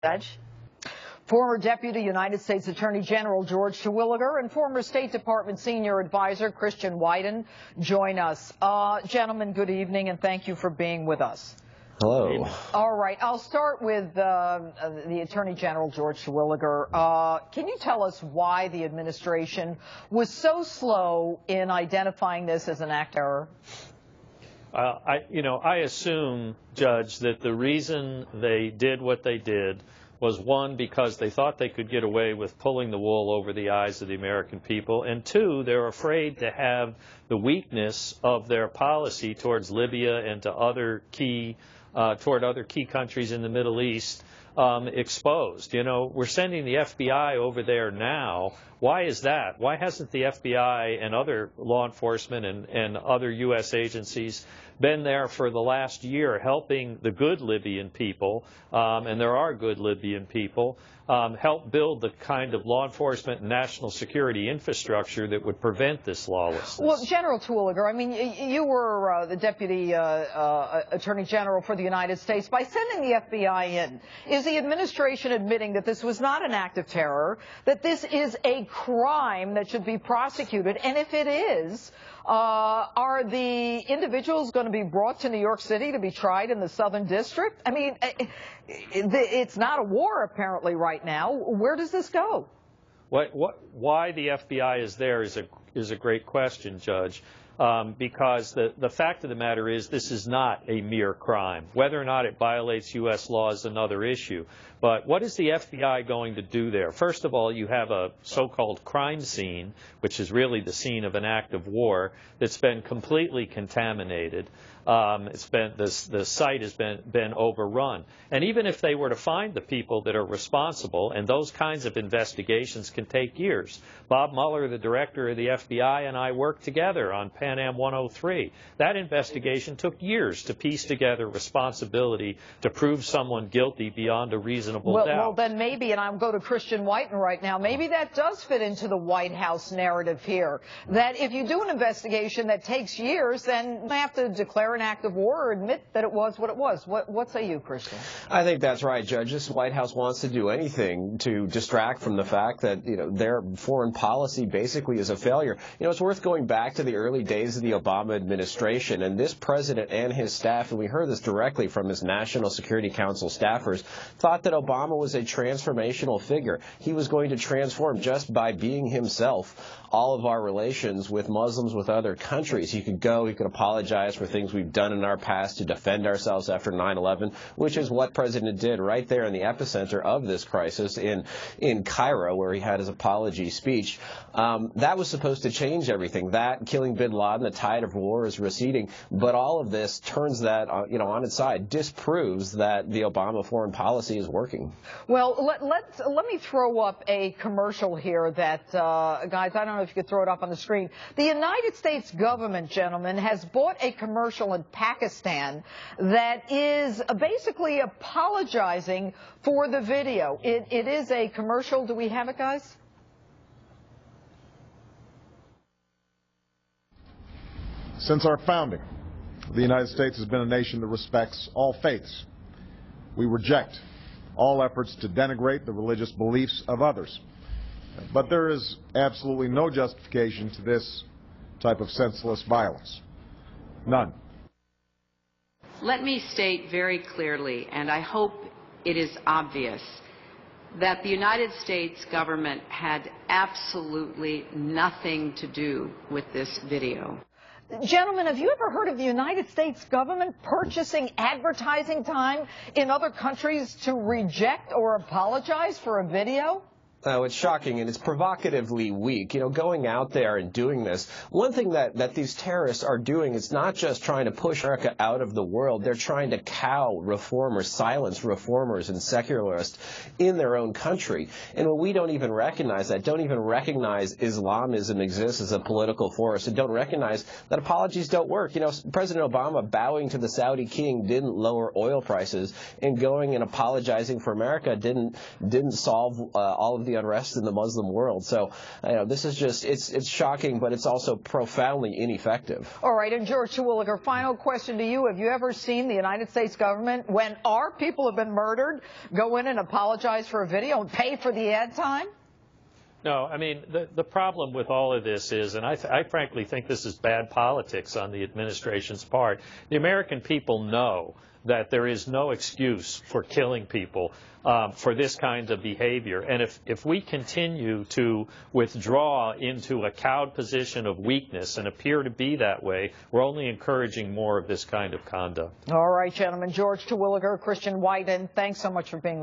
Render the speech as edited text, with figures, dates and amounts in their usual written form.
Judge. Former Deputy United States Attorney General George Terwilliger and former State Department Senior Advisor Christian Whiton join us. Gentlemen, good evening, and thank you for being with us. Hello. All right, I'll start with the Attorney General, George Terwilliger. Can you tell us why the administration was so slow in identifying this as an act of terror? I assume, Judge, that the reason they did what they did was, one, because they thought they could get away with pulling the wool over the eyes of the American people, and two, they're afraid to have the weakness of their policy towards Libya and to toward other key countries in the Middle East exposed. You know, we're sending the FBI over there now. Why is that? Why hasn't the FBI and other law enforcement and other U.S. agencies been there for the last year helping the good Libyan people, and there are good Libyan people, help build the kind of law enforcement and national security infrastructure that would prevent this lawlessness? Well, General Terwilliger, I mean, you were the Deputy Attorney General for the United States. By sending the FBI in, is the administration admitting that this was not an act of terror, that this is a crime that should be prosecuted? And if it is, are the individuals going to be brought to New York City to be tried in the Southern District? I mean, it's not a war apparently right now. Where does this go? Why the FBI is there is a great question, Judge, because the fact of the matter is this is not a mere crime. Whether or not it violates U.S. law is another issue. But what is the FBI going to do there? First of all, you have a so-called crime scene, which is really the scene of an act of war, that's been completely contaminated. The site has been overrun. And even if they were to find the people that are responsible, and those kinds of investigations can take years. Bob Mueller, the director of the FBI, and I worked together on Pan Am 103. That investigation took years to piece together responsibility to prove someone guilty beyond a reasonable doubt. Well, then maybe, and I'll go to Christian Whiton right now, maybe that does fit into the White House narrative here, that if you do an investigation that takes years, then you have to declare an act of war or admit that it was what it was. What say you, Christian? I think that's right, Judge. This White House wants to do anything to distract from the fact that, their foreign policy basically is a failure. It's worth going back to the early days of the Obama administration, and this president and his staff, and we heard this directly from his National Security Council staffers, thought that Obama was a transformational figure. He was going to transform just by being himself all of our relations with Muslims, with other countries. He could apologize for things we've done in our past to defend ourselves after 9/11, which is what President did right there in the epicenter of this crisis in Cairo, where he had his apology speech. That was supposed to change everything. That, killing bin Laden, the tide of war is receding. But all of this turns that on its side, disproves that the Obama foreign policy is working. Well, let me throw up a commercial here that, guys, I don't know if you could throw it up on the screen. The United States government, gentlemen, has bought a commercial in Pakistan that is basically apologizing for the video. It is a commercial. Do we have it, guys? Since our founding, the United States has been a nation that respects all faiths. We reject all efforts to denigrate the religious beliefs of others. But there is absolutely no justification to this type of senseless violence. None. Let me state very clearly, and I hope it is obvious, that the United States government had absolutely nothing to do with this video. Gentlemen, have you ever heard of the United States government purchasing advertising time in other countries to reject or apologize for a video? Oh, it's shocking, and it's provocatively weak. Going out there and doing this. One thing that these terrorists are doing is not just trying to push America out of the world. They're trying to cow reformers, silence reformers and secularists in their own country. And when we don't even recognize that, don't even recognize Islamism exists as a political force, and don't recognize that apologies don't work. President Obama bowing to the Saudi king didn't lower oil prices, and going and apologizing for America didn't solve all of the the unrest in the Muslim world. So, this is just, it's shocking, but it's also profoundly ineffective. All right, and George Terwilliger, final question to you. Have you ever seen the United States government, when our people have been murdered, go in and apologize for a video and pay for the ad time? No, I mean, the problem with all of this is, and I frankly think this is bad politics on the administration's part, the American people know that there is no excuse for killing people for this kind of behavior. And if we continue to withdraw into a cowed position of weakness and appear to be that way, we're only encouraging more of this kind of conduct. All right, gentlemen. George Terwilliger, Christian Whiton, thanks so much for being with us.